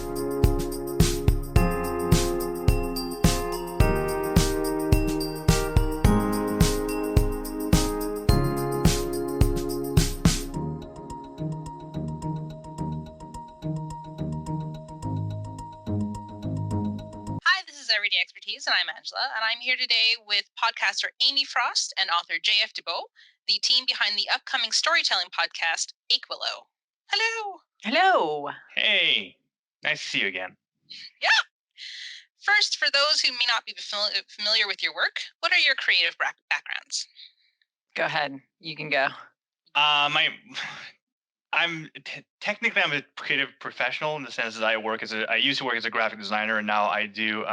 Hi, this is Everyday Expertise, and I'm Angela, and I'm here today with podcaster Amy Frost and author J.F. Dubeau, the team behind the upcoming storytelling podcast, Achewillow. Hello! Hello. Hey, nice to see you again. Yeah! First, for those who may not be familiar with your work, what are your creative backgrounds? Go ahead. You can go. Technically I'm a creative professional in the sense that I used to work as a graphic designer, and now I do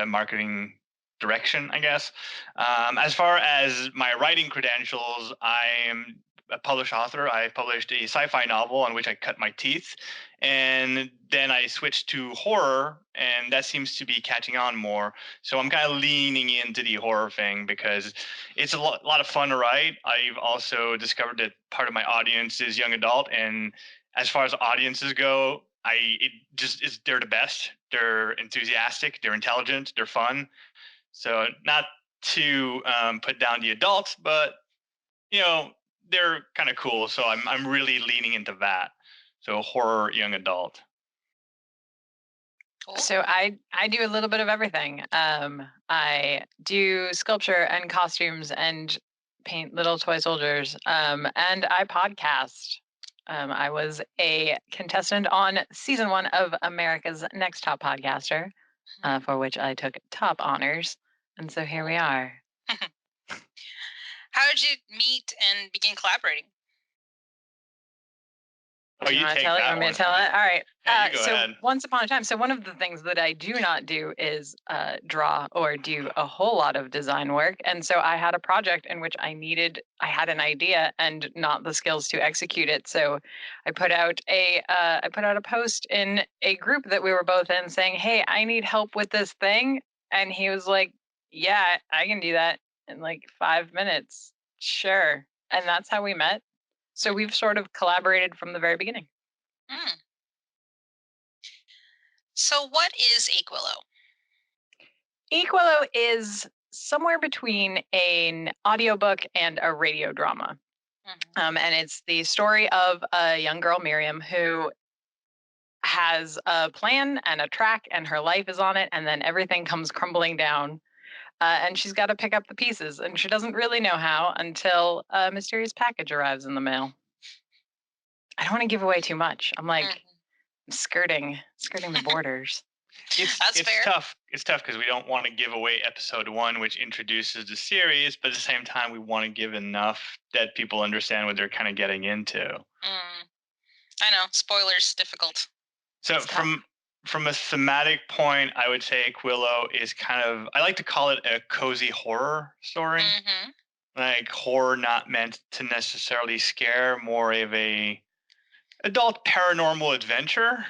marketing direction, I guess. As far as my writing credentials, I am a published author. I published a sci-fi novel on which I cut my teeth, and then I switched to horror, and that seems to be catching on more. So I'm kind of leaning into the horror thing because it's a lot of fun to write. I've also discovered that part of my audience is young adult, and as far as audiences go, they're the best. They're enthusiastic, they're intelligent, they're fun. So not to put down the adults, but they're kind of cool. So I'm really leaning into that. So horror, young adult. Cool. So I do a little bit of everything. I do sculpture and costumes and paint little toy soldiers. And I podcast. I was a contestant on season 1 of America's Next Top Podcaster, for which I took top honors. And so here we are. How did you meet and begin collaborating? Oh, you take that one. Want me to tell it? All right. Yeah, you go so ahead. Once upon a time, so one of the things that I do not do is draw or do a whole lot of design work. And so I had a project in which I had an idea and not the skills to execute it. So I put out a post in a group that we were both in saying, "Hey, I need help with this thing." And he was like, "Yeah, I can do that in like 5 minutes. Sure." And that's how we met. So we've sort of collaborated from the very beginning. So what is Achewillow? Achewillow is somewhere between an audiobook and a radio drama. And it's the story of a young girl, Miriam, who has a plan and a track, and her life is on it, and then everything comes crumbling down. And she's got to pick up the pieces, and she doesn't really know how until a mysterious package arrives in the mail. I don't want to give away too much. I'm like skirting the borders. That's fair. It's tough because we don't want to give away episode 1, which introduces the series, but at the same time, we want to give enough that people understand what they're kind of getting into. I know, spoilers difficult. So from a thematic point, I would say Achewillow is I like to call it a cozy horror story. Like horror not meant to necessarily scare, more of a adult paranormal adventure.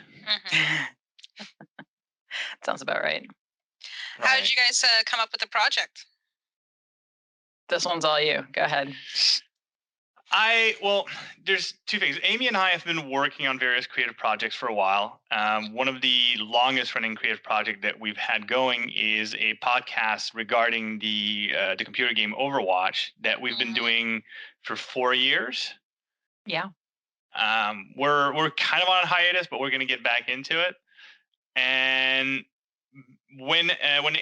Sounds about right. How did you guys come up with the project? This one's all you. Go ahead. There's two things. Amy and I have been working on various creative projects for a while. One of the longest running creative project that we've had going is a podcast regarding the computer game Overwatch that we've been doing for 4 years. Yeah. We're kind of on hiatus, but we're going to get back into it. And when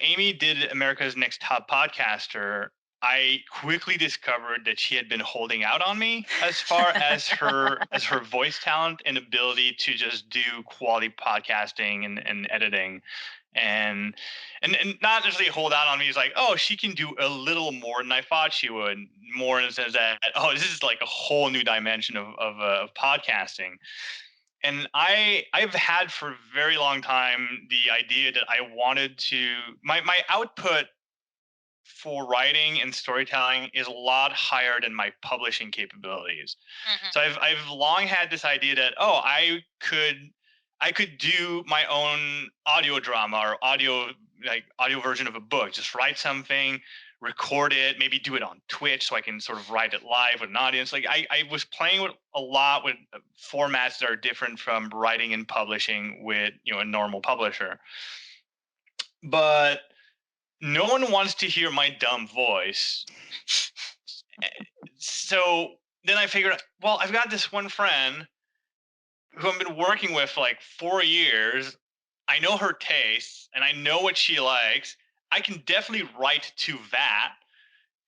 Amy did America's Next Top Podcaster, I quickly discovered that she had been holding out on me as far as her voice talent and ability to just do quality podcasting and editing. And not necessarily hold out on me. It's like, oh, she can do a little more than I thought she would. More in the sense that, oh, this is like a whole new dimension of podcasting. And I've had for a very long time the idea that I wanted to my output for writing and storytelling is a lot higher than my publishing capabilities. So I've long had this idea that I could do my own audio drama or audio version of a book. Just write something, record it, maybe do it on Twitch so I can sort of write it live with an audience. Like I was playing with a lot with formats that are different from writing and publishing with a normal publisher. But no one wants to hear my dumb voice. So then I figured, well, I've got this one friend who I've been working with for like 4 years. I know her tastes and I know what she likes. I can definitely write to that.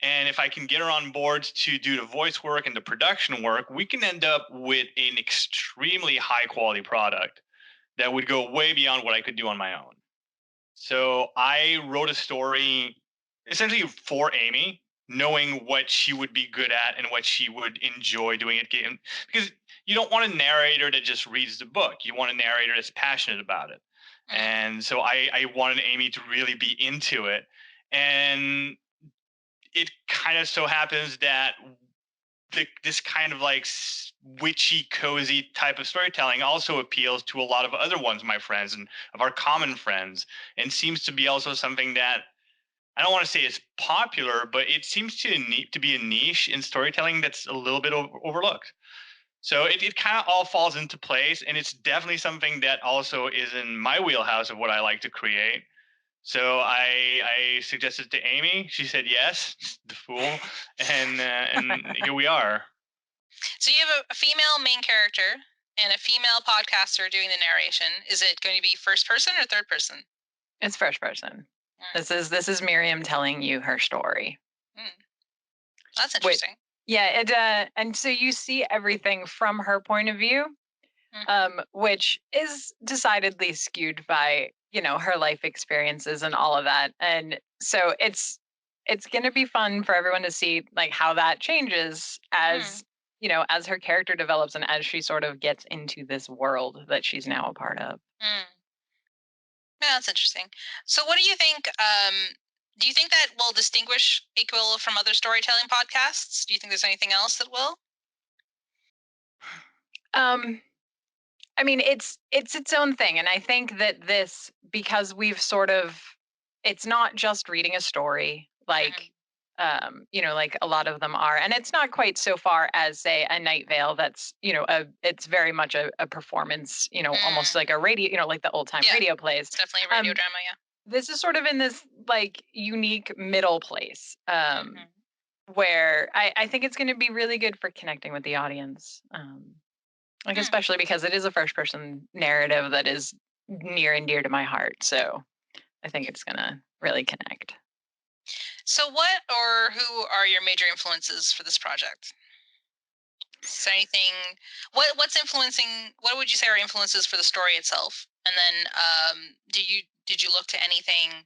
And if I can get her on board to do the voice work and the production work, we can end up with an extremely high quality product that would go way beyond what I could do on my own. So I wrote a story essentially for Amy, knowing what she would be good at and what she would enjoy doing it. Because you don't want a narrator that just reads the book. You want a narrator that's passionate about it. And so I wanted Amy to really be into it. And it kind of so happens that this kind of like witchy, cozy type of storytelling also appeals to a lot of other ones, my friends, and of our common friends, and seems to be also something that I don't want to say is popular, but it seems to be a niche in storytelling that's a little bit overlooked. So it kind of all falls into place, and it's definitely something that also is in my wheelhouse of what I like to create. So I suggested to Amy. She said yes, the fool, and here we are. So you have a female main character and a female podcaster doing the narration. Is it going to be first person or third person? It's first person. This is Miriam telling you her story. That's interesting. And so you see everything from her point of view, which is decidedly skewed by her life experiences and all of that. And so it's going to be fun for everyone to see like how that changes as as her character develops and as she sort of gets into this world that she's now a part of. Yeah, that's interesting. So what do you think? Do you think that will distinguish Achewillow from other storytelling podcasts? Do you think there's anything else that will? I mean, it's its own thing, and I think that this, because we've sort of, it's not just reading a story like like a lot of them are, and it's not quite so far as say a Night Vale that's it's very much a performance, almost like a radio, like the old time radio plays. It's definitely a radio drama, yeah. This is sort of in this like unique middle place where I think it's going to be really good for connecting with the audience. Like, especially because it is a first person narrative that is near and dear to my heart. So I think it's going to really connect. So what or who are your major influences for this project? Is there anything, what's influencing, what would you say are influences for the story itself? And then did you look to anything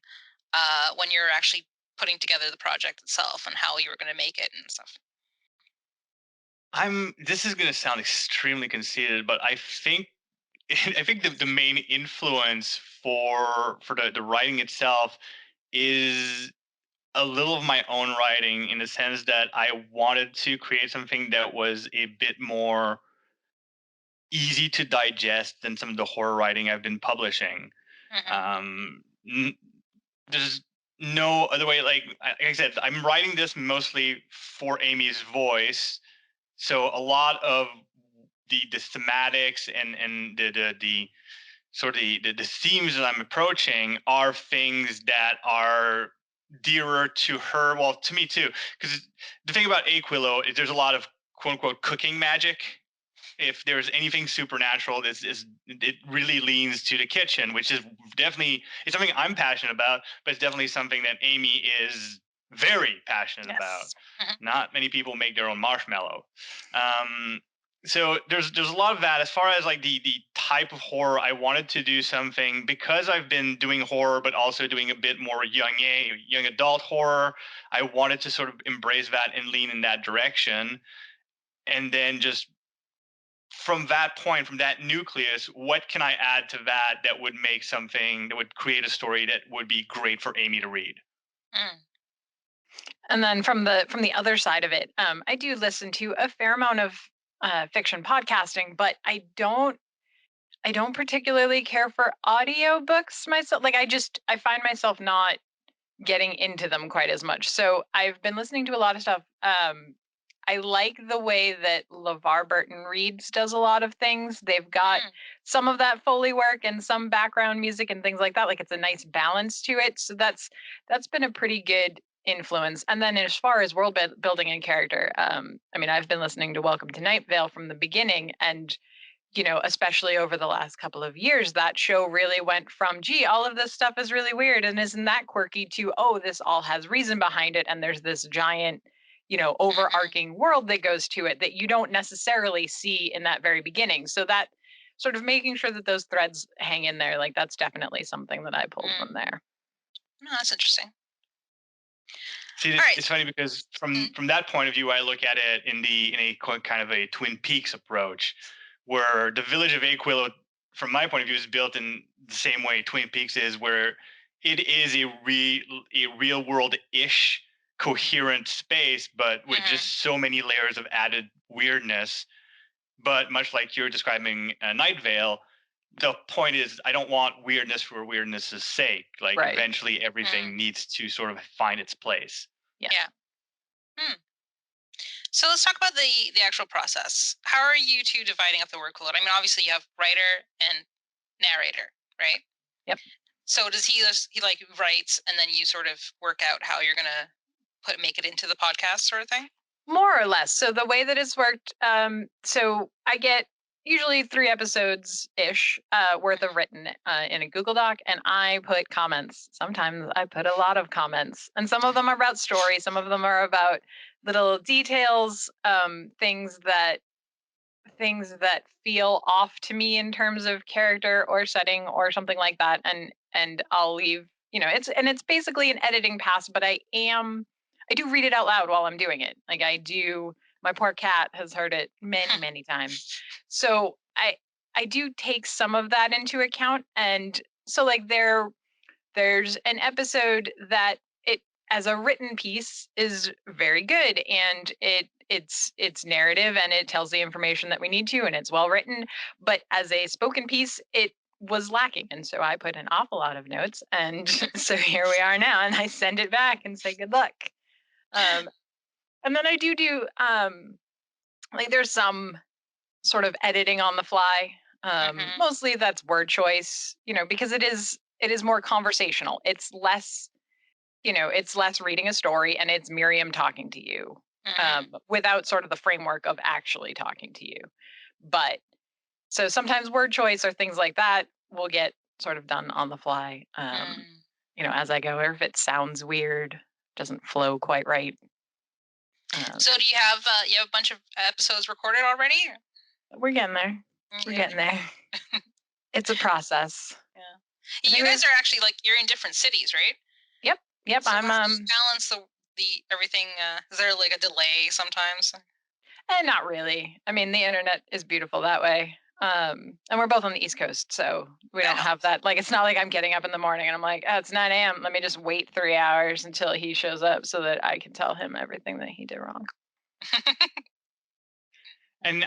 when you're actually putting together the project itself and how you were going to make it and stuff? This is going to sound extremely conceited, but I think the main influence for the writing itself is a little of my own writing, in the sense that I wanted to create something that was a bit more easy to digest than some of the horror writing I've been publishing. There's no other way. Like I said, I'm writing this mostly for Amy's voice. So a lot of the thematics and the sort of the themes that I'm approaching are things that are dearer to her. Well, to me too, because the thing about Achewillow is there's a lot of quote unquote cooking magic. If there's anything supernatural, it really leans to the kitchen, which is definitely, it's something I'm passionate about, but it's definitely something that Amy is very passionate about. Not many people make their own marshmallow. So there's a lot of that. As far as like the type of horror, I wanted to do something, because I've been doing horror but also doing a bit more young adult horror. I wanted to sort of embrace that and lean in that direction, and then just from that point, from that nucleus, what can I add to that would make something that would create a story that would be great for Amy to read? And then from the other side of it, I do listen to a fair amount of fiction podcasting, but I don't particularly care for audiobooks myself. Like I find myself not getting into them quite as much. So I've been listening to a lot of stuff. I like the way that LeVar Burton Reads does a lot of things. They've got Mm. some of that Foley work and some background music and things like that. Like it's a nice balance to it. So that's been a pretty good influence. And then as far as building and character, I mean, I've been listening to Welcome to Night Vale from the beginning, and especially over the last couple of years, that show really went from, gee, all of this stuff is really weird and isn't that quirky, to, oh, this all has reason behind it. And there's this giant, overarching world that goes to it that you don't necessarily see in that very beginning. So that sort of making sure that those threads hang in there, like that's definitely something that I pulled from there. No, that's interesting. See, All right. it's funny because from that point of view, I look at it in a kind of a Twin Peaks approach, where the village of Achewillow, from my point of view, is built in the same way Twin Peaks is, where it is a real world ish coherent space, but with just so many layers of added weirdness. But much like you're describing Night Vale, the point is I don't want weirdness for weirdness's sake. Like Right. eventually everything needs to sort of find its place. Yeah. So let's talk about the actual process. How are you two dividing up the workload? I mean, obviously you have writer and narrator, right? Yep. So does he like writes and then you sort of work out how you're gonna make it into the podcast sort of thing? More or less. So the way that it's worked, so I get usually 3 episodes ish worth of written in a Google Doc, and I put comments. Sometimes I put a lot of comments, and some of them are about story, some of them are about little details, things that feel off to me in terms of character or setting or something like that, and I'll leave, it's basically an editing pass, but I do read it out loud while I'm doing it. Like I do. My poor cat has heard it many times. So I do take some of that into account, and so like there's an episode that it, as a written piece, is very good, and it's narrative and it tells the information that we need to, and it's well written. But as a spoken piece, it was lacking, and so I put an awful lot of notes, and so here we are now, and I send it back and say good luck. And then I do like there's some sort of editing on the fly. Mostly that's word choice, because it is more conversational. It's less reading a story, and it's Miriam talking to you, without sort of the framework of actually talking to you. But so sometimes word choice or things like that will get sort of done on the fly, as I go, or if it sounds weird, doesn't flow quite right. So do you have a bunch of episodes recorded already? We're getting there. We're getting there. It's a process. Yeah. You guys are actually you're in different cities, right? Yep. So I'm how do you balance the everything. Is there like a delay sometimes? not really. I mean, the internet is beautiful that way. And we're both on the East Coast, so we don't have that. Like, it's not like I'm getting up in the morning and I'm like, oh, it's 9 a.m. Let me just wait 3 hours until he shows up so that I can tell him everything that he did wrong. And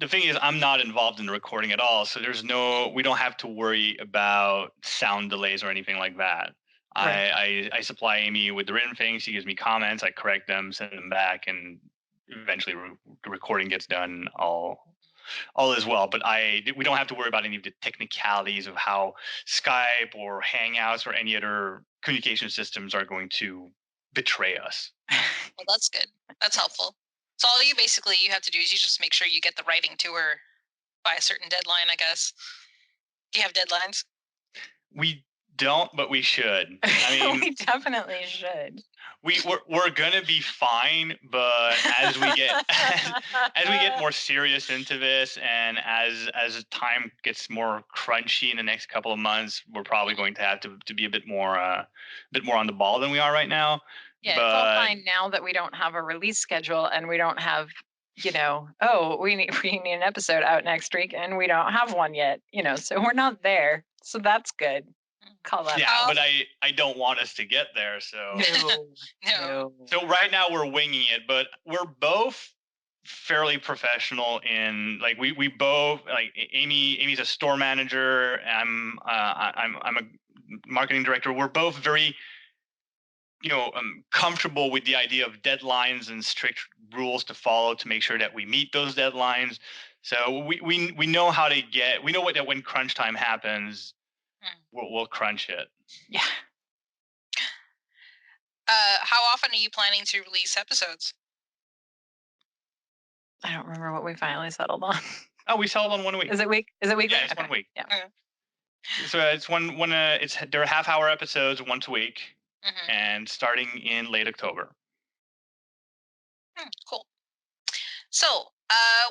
the thing is, I'm not involved in the recording at all, so we don't have to worry about sound delays or anything like that. Right. I supply Amy with the written things. She gives me comments. I correct them, send them back, and eventually the recording gets done all as well. But we don't have to worry about any of the technicalities of how Skype or Hangouts or any other communication systems are going to betray us. Well, that's good. That's helpful. So all you have to do is you just make sure you get the writing to her by a certain deadline, I guess. Do you have deadlines? We don't, but we should. I mean, we definitely should. We're gonna be fine, but as we get more serious into this, and as time gets more crunchy in the next couple of months, we're probably going to have to be a bit more on the ball than we are right now. Yeah, it's all fine now that we don't have a release schedule, and we don't have, we need an episode out next week, and we don't have one yet, so we're not there. So that's good. Call that. Yeah, but I don't want us to get there. So No. So right now we're winging it, but we're both fairly professional in we both Amy's a store manager. I'm a marketing director. We're both very comfortable with the idea of deadlines and strict rules to follow to make sure that we meet those deadlines. So we know how to we know what that when crunch time happens, Mm. we'll crunch it. Yeah. How often are you planning to release episodes? I don't remember what we finally settled on. Oh, we settled on 1 week. Is it weekly? Yeah, it's Okay. 1 week. Yeah. So it's they're half-hour episodes once a week, Mm-hmm. and starting in late October. Cool. So,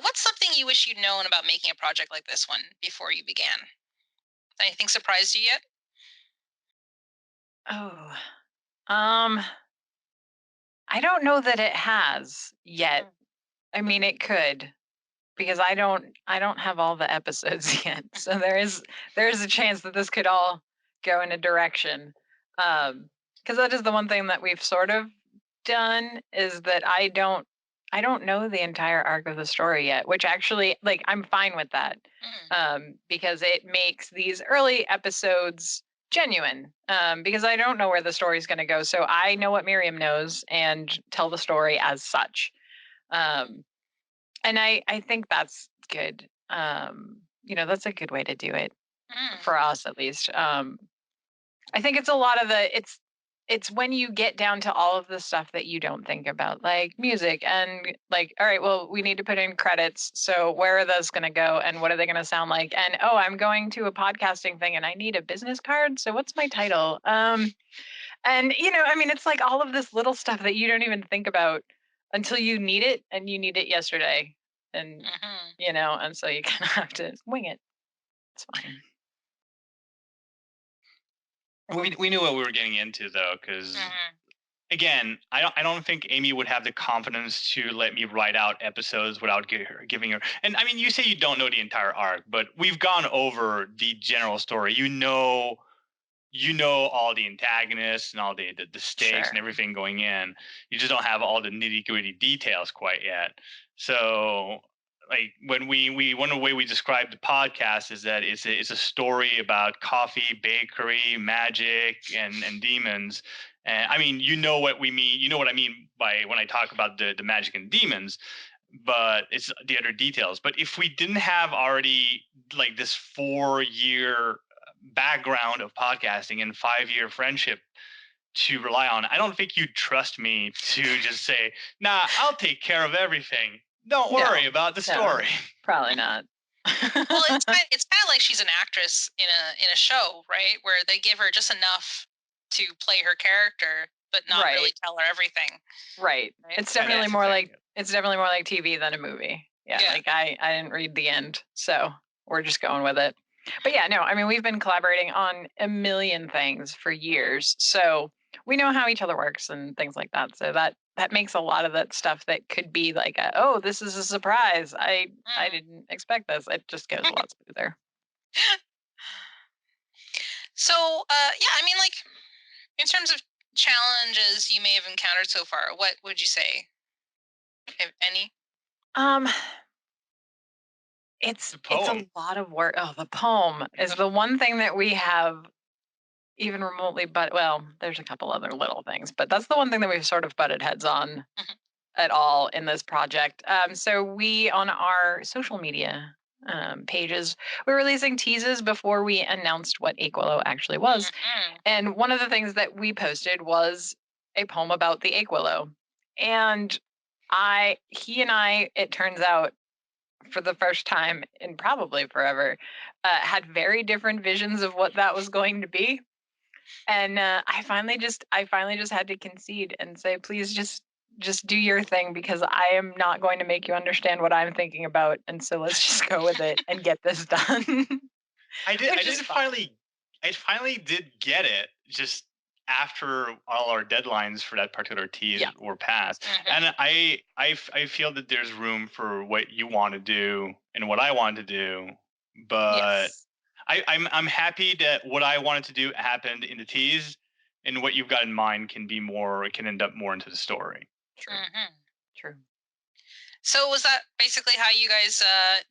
what's something you wish you'd known about making a project like this one before you began? Anything surprised you yet? Oh. I don't know that it has yet. I mean, it could, because I don't have all the episodes yet. So there is a chance that this could all go in a direction. Because that is the one thing that we've sort of done, is that I don't know the entire arc of the story yet, which actually, like, I'm fine with that. Because it makes these early episodes genuine, because I don't know where the story's going to go. So I know what Miriam knows and tell the story as such. Um, and I think that's good. That's a good way to do it, Mm. for us at least. I think it's a lot of it's when you get down to all of the stuff that you don't think about, like music and, like, all right, well, we need to put in credits. So where are those going to go and what are they going to sound like? And, oh, I'm going to a podcasting thing and I need a business card. So what's my title? And, I mean, it's like all of this little stuff that you don't even think about until you need it, and you need it yesterday. And, Mm-hmm. and so you kind of have to wing it. It's fine. We knew what we were getting into, though, because Mm-hmm. again, I don't think Amy would have the confidence to let me write out episodes without giving her. And I mean, you say you don't know the entire arc, but we've gone over the general story. You know all the antagonists and all the stakes Sure. and everything going in. You just don't have all the nitty gritty details quite yet. So, like, when we one way we describe the podcast is that it's a story about coffee, bakery, magic, and demons. And I mean, you know what we mean. You know what I mean by when I talk about the magic and demons. But it's the other details. But if we didn't have already like this 4-year background of podcasting and 5-year friendship to rely on, I don't think you'd trust me to just say, "Nah, I'll take care of everything. Don't worry No, about the no, story." probably not. Well, it's kind of like she's an actress in a show, right? Where they give her just enough to play her character, but not really Right. tell her everything. Right. Right? It's Yeah, definitely that's more exactly like it. it's definitely more like TV than a movie. Yeah, Yeah. like I didn't read the end, so we're just going with it. But yeah, no, I mean, we've been collaborating on a million things for years. So we know how each other works and things like that. So that makes a lot of that stuff that could be like, oh, this is a surprise. I Mm. didn't expect this. It just goes a lot smoother. So, yeah, I mean, like, in terms of challenges you may have encountered so far, what would you say, if any? Um it's The it's a poem. lot of work. Oh, the poem is the one thing that we have even remotely, but well, there's a couple other little things, but that's the one thing that we've sort of butted heads on Mhm. at all in this project. So we, on our social media pages, we're releasing teases before we announced what Achewillow actually was. Mhm. And one of the things that we posted was a poem about the Achewillow. And he and I, it turns out, for the first time in probably forever, had very different visions of what that was going to be. And I finally just had to concede and say, please just do your thing, because I am not going to make you understand what I'm thinking about. And so let's just go with it and get this done. I did. I Which did is fine. finally. I finally did get it. Just after all our deadlines for that particular tease Yeah. were passed, Mhm. and I feel that there's room for what you want to do and what I want to do, but Yes. I'm happy that what I wanted to do happened in the tease, and what you've got in mind can end up more into the story. True. Mhm. True. So, was that basically how you guys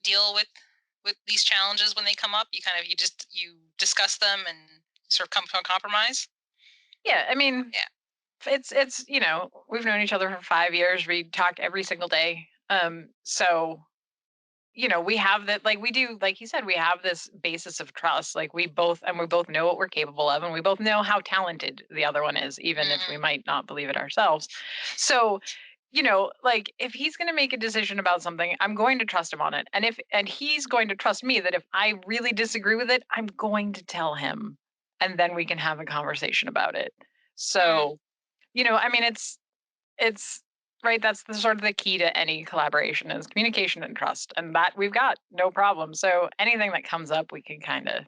deal with these challenges when they come up? You discuss them and sort of come to a compromise. Yeah. I mean, Yeah. it's we've known each other for 5 years. We talk every single day. So we have that, like we do, like you said, we have this basis of trust. Like we both know what we're capable of, and we both know how talented the other one is, even if we Mhm. might not believe it ourselves. So, like if he's going to make a decision about something, I'm going to trust him on it. And he's going to trust me that if I really disagree with it, I'm going to tell him, and then we can have a conversation about it. Mm. So, I mean, it's right. That's the sort of the key to any collaboration is communication and trust, and that we've got no problem. So anything that comes up, we can kind of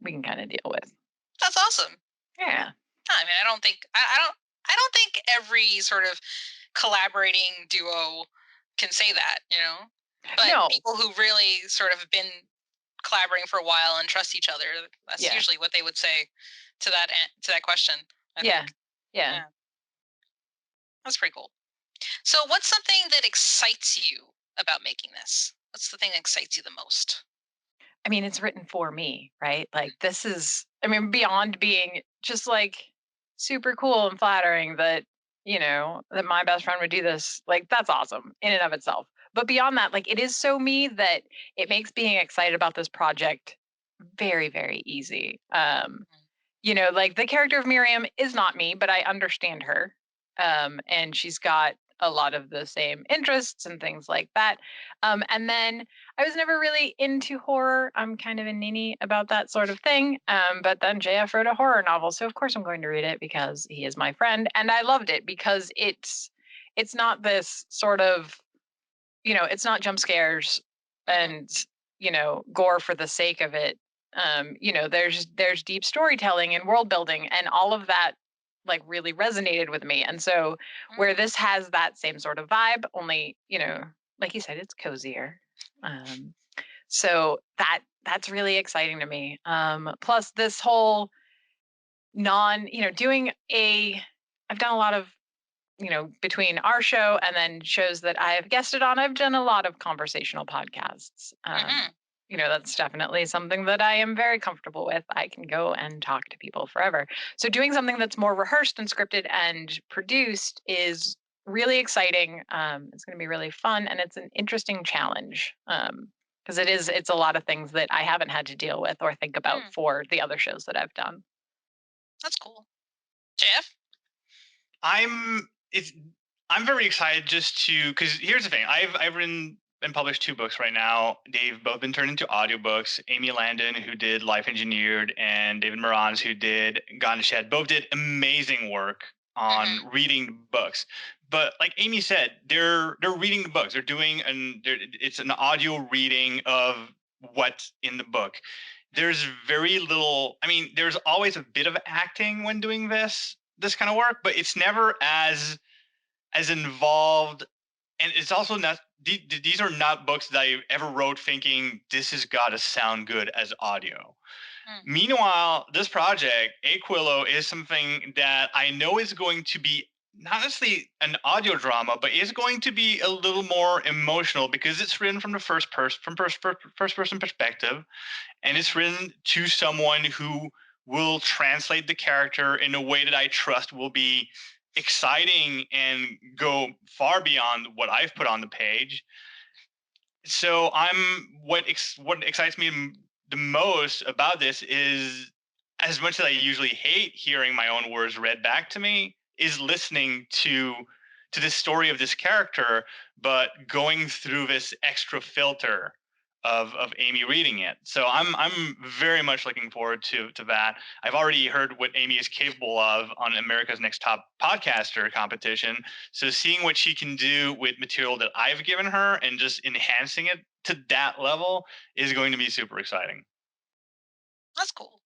deal with. That's awesome. Yeah. I mean, I don't think every sort of collaborating duo can say that. But No. people who really sort of have been collaborating for a while and trust each other, that's Yeah. usually what they would say to that question, I Yeah. think. Yeah. Yeah. That's pretty cool. So what's something that excites you about making this? What's the thing that excites you the most? I mean, it's written for me, right? Like this is, I mean, beyond being just like super cool and flattering that my best friend would do this, like that's awesome in and of itself. But beyond that, like it is so me that it makes being excited about this project very, very easy. Like the character of Miriam is not me, but I understand her. And she's got a lot of the same interests and things like that. And then I was never really into horror. I'm kind of a ninny about that sort of thing. But then JF wrote a horror novel, so of course I'm going to read it because he is my friend, and I loved it because it's not this sort of it's not jump scares Mhm. and gore for the sake of it. There's deep storytelling and world building, and all of that like really resonated with me. And so where Mm. this has that same sort of vibe, only like you said, it's cozier. So that's really exciting to me. Plus this whole doing a I've done a lot of between our show and then shows that I have guested on, I've done a lot of conversational podcasts. Mhm. That's definitely something that I am very comfortable with. I can go and talk to people forever. So doing something that's more rehearsed and scripted and produced is really exciting. It's going to be really fun, and it's an interesting challenge. Because it's a lot of things that I haven't had to deal with or think about Mm. for the other shows that I've done. That's cool. Jeff? I'm it's I'm very excited just to because here's the thing. I've written and published 2 books right now. They've both been turned into audiobooks. Amy Landon, who did Life Engineered, and David Morans, who did Gone Shed, both did amazing work on Mhm. reading books. But like Amy said, they're reading the books. It's an audio reading of what's in the book. There's very little. I mean, there's always a bit of acting when doing this kind of work, but it's never as involved. And it's also not. These are not books that I ever wrote thinking this has got to sound good as audio. Mm. Meanwhile, this project, Aquillo, is something that I know is going to be not necessarily an audio drama, but is going to be a little more emotional because it's written from the first person perspective, and it's Mhm. written to someone who will translate the character in a way that I trust will be exciting and go far beyond what I've put on the page. So what excites me the most about this is, as much as I usually hate hearing my own words read back to me, is listening to the story of this character, but going through this extra filter of Amy reading it. So I'm very much looking forward to that. I've already heard what Amy is capable of on America's Next Top Podcaster competition. So seeing what she can do with material that I've given her and just enhancing it to that level is going to be super exciting. That's cool.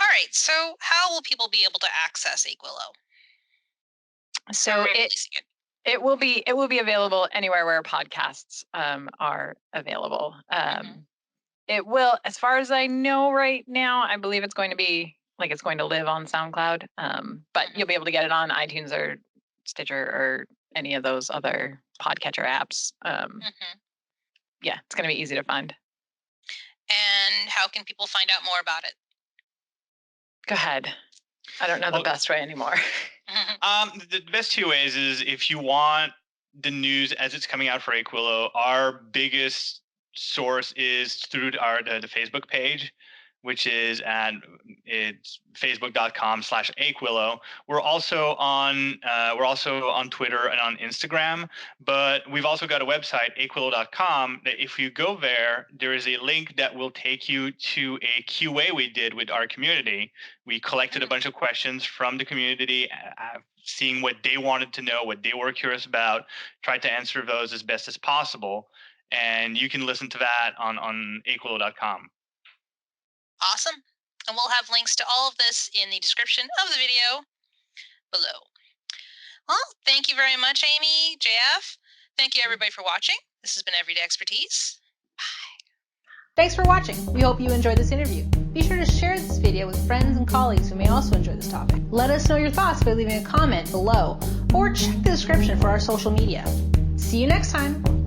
All right. So how will people be able to access Aquillow? How are So we it releasing it? it will be available anywhere where podcasts are available. Mhm. It will, as far as I know right now, I believe it's going to live on SoundCloud. But Mhm. you'll be able to get it on iTunes or Stitcher or any of those other podcatcher apps. Mhm. Yeah, it's going to be easy to find. And how can people find out more about it? Go ahead. I don't know the best way anymore. The best two ways is if you want the news as it's coming out for Achewillow, our biggest source is through the Facebook page, which is it's facebook.com/Achewillow. We're also on Twitter and on Instagram, but we've also got a website, achewillow.com, that if you go there is a link that will take you to a QA we did with our community. We collected a bunch of questions from the community, seeing what they wanted to know, what they were curious about, tried to answer those as best as possible. And you can listen to that on achewillow.com. Awesome. And we'll have links to all of this in the description of the video below. Well, thank you very much, Amy, JF. Thank you, everybody, for watching. This has been Everyday Expertise. Bye. Thanks for watching. We hope you enjoyed this interview. Be sure to share this video with friends and colleagues who may also enjoy this topic. Let us know your thoughts by leaving a comment below, or check the description for our social media. See you next time.